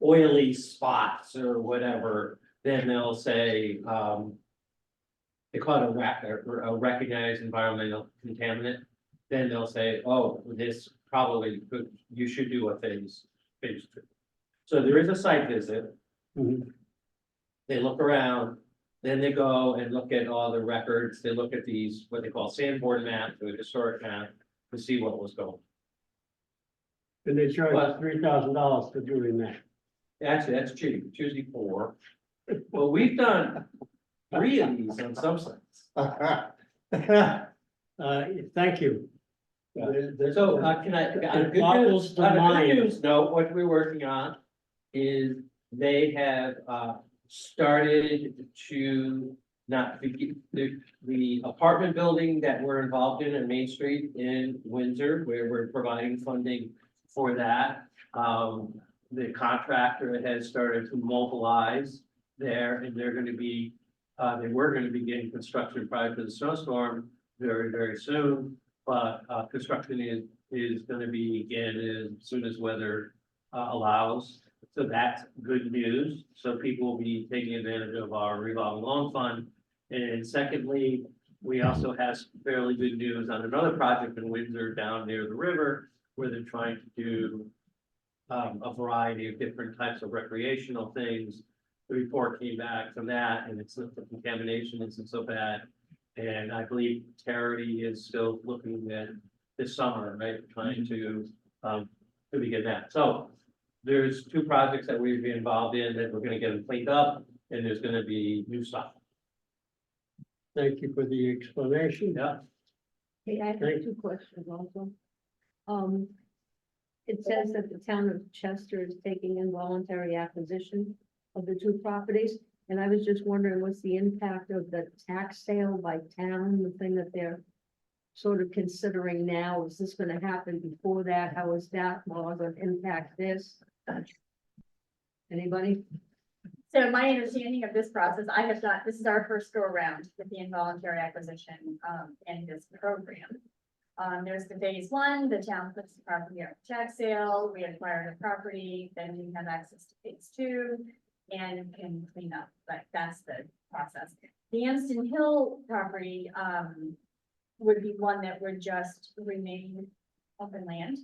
oily spots or whatever, then they'll say, they call it a recognized environmental contaminant. Then they'll say, oh, this probably could, you should do a phase 2. So there is a site visit. Mhm. They look around, then they go and look at all the records. They look at these, what they call sandboard maps or historic map to see what was going. And they charge us $3,000 for doing that. Actually, that's cheap. It's usually 4. Well, we've done 3 of these on some sites. Thank you. So, can I, on a It good boggles news, the on a good mind. news note, what we're working on is they have, started to not, the apartment building that we're involved in Main Street in Windsor, where we're providing funding for that. The contractor has started to mobilize there, and they're gonna be, they were gonna begin construction prior to the snowstorm very, very soon. But construction is gonna begin as soon as weather allows. So that's good news. So people will be taking advantage of our revolving loan fund. And secondly, we also have fairly good news on another project in Windsor down near the river, where they're trying to do a variety of different types of recreational things. The report came back from that, and it's the contamination isn't so bad. And I believe Terry is still looking at this summer, right, trying to begin that. So there's two projects that we've been involved in that we're gonna get them cleaned up, and there's gonna be new stuff. Thank you for the explanation. Yeah. Hey, I have Great. 2 questions also. It says that the town of Chester is taking involuntary acquisition of the 2 properties. And I was just wondering, what's the impact of the tax sale by town, the thing that they're sort of considering now? Is this gonna happen before that? How is that law gonna impact this? Anybody? So my understanding of this process, I have not, this is our first go around with the involuntary acquisition, in this program. There's the phase 1, the town puts the property up for tax sale, we acquire the property, then we have access to phase 2 and can clean up, but that's the process. The Amston Hill property, would be one that would just remain open land.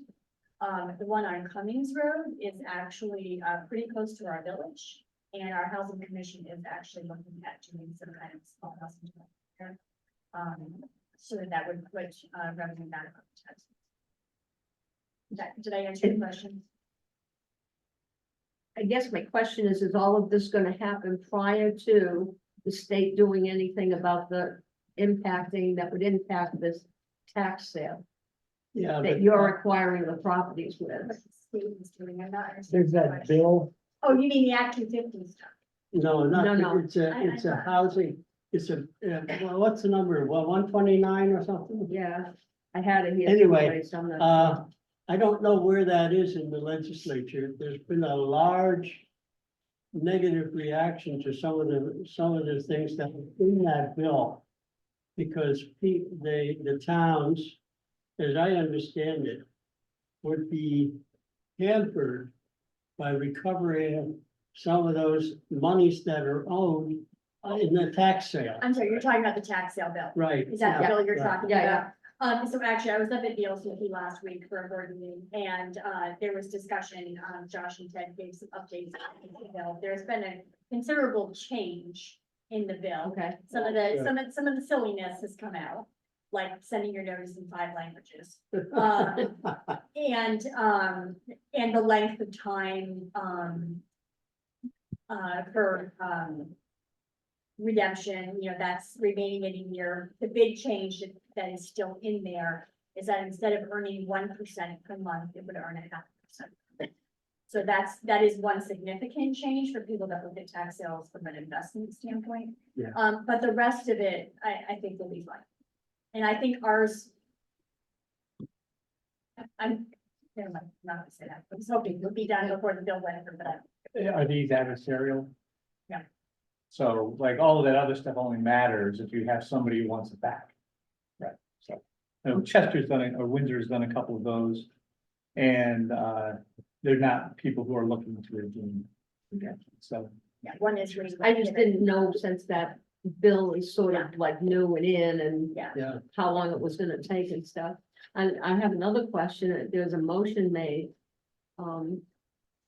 The one on Cummings Road is actually, pretty close to our village. And our housing commission is actually looking at doing some kind of small housing development there. So that would put revenue back on the tax. Did I answer your question? I guess my question is all of this gonna happen prior to the state doing anything about the impacting, that would impact this tax sale Yeah, that but you're acquiring the properties with? What the state is doing, I'm not understanding there's the that question. bill. Oh, you mean the Act 250 stuff? No, No. not, it's a housing, it's a, well, what's the number? Well, 129 or something? Yeah, I had it here. Anyway, someplace, I'm not- I don't know where that is in the legislature. There's been a large negative reaction to some of the things that are in that bill. Because the towns, as I understand it, would be hampered by recovering some of those monies that are owed in the tax sale. I'm sorry, you're talking about the tax sale bill. Right. Is that the Yeah. bill you're Right. talking Yeah, about? So actually, I was up at VLCT last week for a board meeting, and there was discussion, Josh and Ted gave some updates on the bill. There's been a considerable change in the bill. Okay, Some of the silliness has come out, like sending your notice in 5 languages. And the length of time, for, redemption, that's remaining in a year. The big change that is still in there is that instead of earning 1% per month, it would earn 0.5%. So that is one significant change for people that look at tax sales from an investment standpoint. Yeah. But the rest of it, I think will be fine. And I think ours. Never mind, I'm not gonna say that. I was hoping it would be done before the bill went over, but Are these adversarial? Yeah. So like all of that other stuff only matters if you have somebody who wants it back. Right, so, Chester's done it, or Windsor's done a couple of those. And they're not people who are looking to redeem. Okay. So, yeah, one is. I just didn't know, since that bill is sort of like new and in, and Yeah, how long it was gonna take and stuff. And I have another question. There's a motion made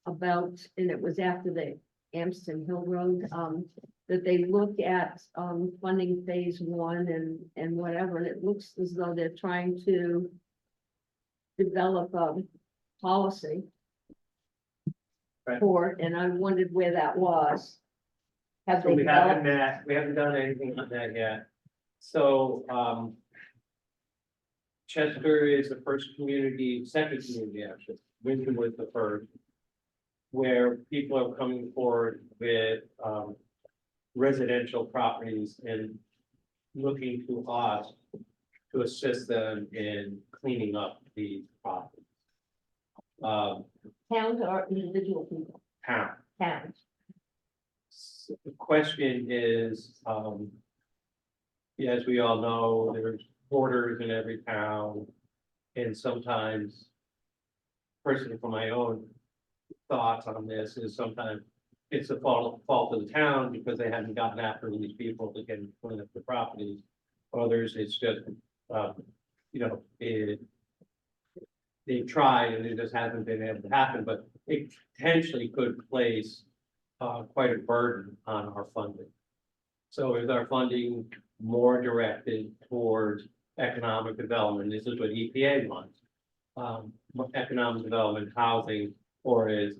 about, and it was after the Amston Hill Road, that they look at funding phase 1 and whatever, and it looks as though they're trying to develop a policy Right. for it, and I wondered where that was. Have So they we haven't developed? we haven't done anything on that yet. So, Chester is the first community, second community actually, Windsor was the first. Where people are coming forward with, residential properties and looking to us to assist them in cleaning up the property. Towns or individual people? Town. Towns. The question is, as we all know, there's borders in every town. And sometimes, personally, from my own thoughts on this, is sometimes it's the fault of the town because they haven't gotten after these people to get clean up the properties. Others, it's just, they've tried and it just hasn't been able to happen, but it potentially could place quite a burden on our funding. So is our funding more directed towards economic development, this is what EPA wants. Economic development, housing, or as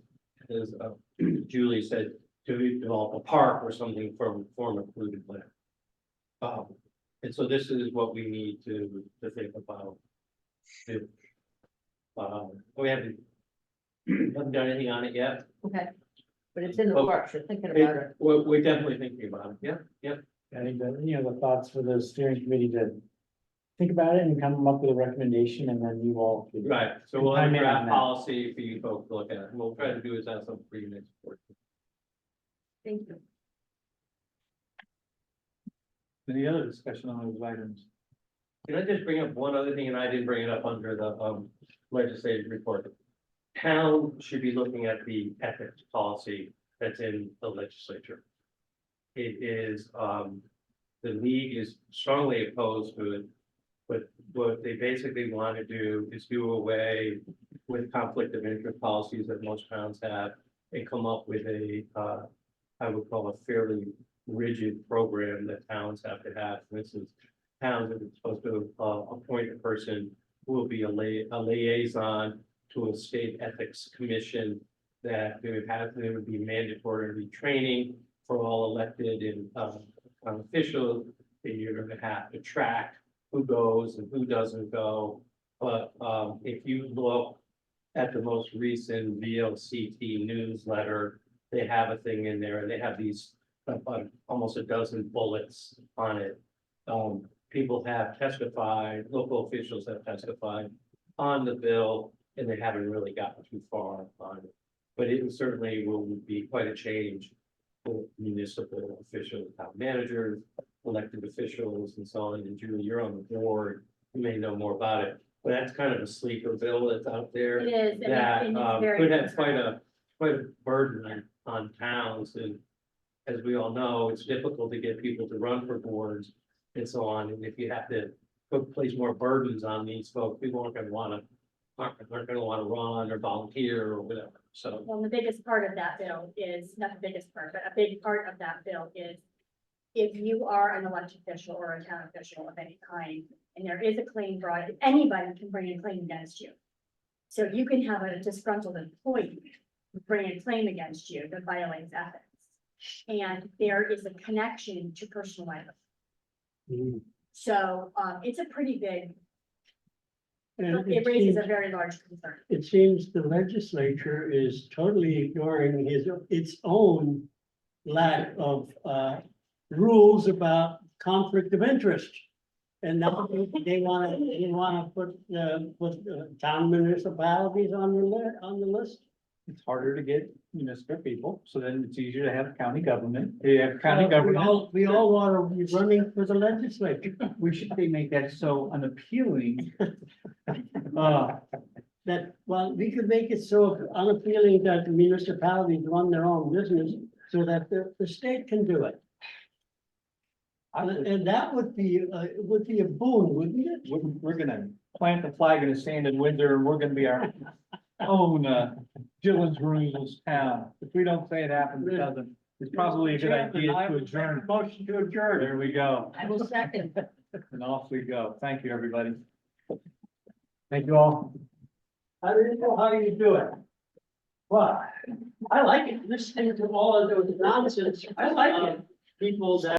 Julie said, to develop a park or something from form of polluted land. And so this is what we need to think about. We haven't done anything on it yet. Okay. But it's in the Oh, works, you're thinking about it. We're definitely thinking about it, yeah. I think that, the thoughts for the steering committee to think about it and come up with a recommendation, and then you all. could- Right, so we'll have a Chime in on draft that. policy for you folks to look at, and we'll try to do is have some for you next board. Thank you. Any other discussion on those items? Can I just bring up one other thing, and I didn't bring it up under the legislative report? Town should be looking at the ethics policy that's in the legislature. It is, the league is strongly opposed to it. But what they basically want to do is do away with conflict of interest policies that most towns have and come up with a, I would call a fairly rigid program that towns have to have. For instance, towns are supposed to appoint a person who will be a liaison to a state ethics commission, that there would be mandatory training for all elected and officials, that you're going to have to track who goes and who doesn't go. But if you look at the most recent VLCT newsletter, they have a thing in there, and they have these almost a dozen bullets on it. People have testified, local officials have testified on the bill, and they haven't really gotten too far on it. But it certainly will be quite a change for municipal officials, town managers, elected officials, and so on. And Julie, you're on the board, you may know more about it, but that's kind of a sleeper bill that's out there. It is, and That it's very could have concerning. quite a burden on towns, and as we all know, it's difficult to get people to run for boards and so on, and if you have to place more burdens on these folks, people aren't gonna wanna run or volunteer or whatever, so. Well, the biggest part of that bill is, not the biggest part, but a big part of that bill is if you are an elected official or a town official of any kind, and there is a claim brought, anybody can bring a claim against you. So you can have a disgruntled employee bring a claim against you that violates ethics. And there is a connection to personal liability. So, it's a pretty big, And it raises a very large concern. it seems the legislature is totally ignoring its own lack of, rules about conflict of interest. And now they wanna put town municipalities on the list. It's harder to get municipal people, so then it's easier to have county government. They have county We government. we all wanna be running for the legislature. We should make that so unappealing. Well, we could make it so unappealing that the municipalities run their own business so that the state can do it. And that would be a boon, wouldn't it? We're gonna plant the flag in the sand in Windsor, and we're gonna be our own Gillen's Rules town. If we don't say it happens, it doesn't. It's probably a good idea to adjourn. Motion to adjourn. There we go. I will second. And off we go. Thank you, everybody. Thank you all. I didn't know how you do it. Well, I like it, listening to all of those nonsense, I like it, people that.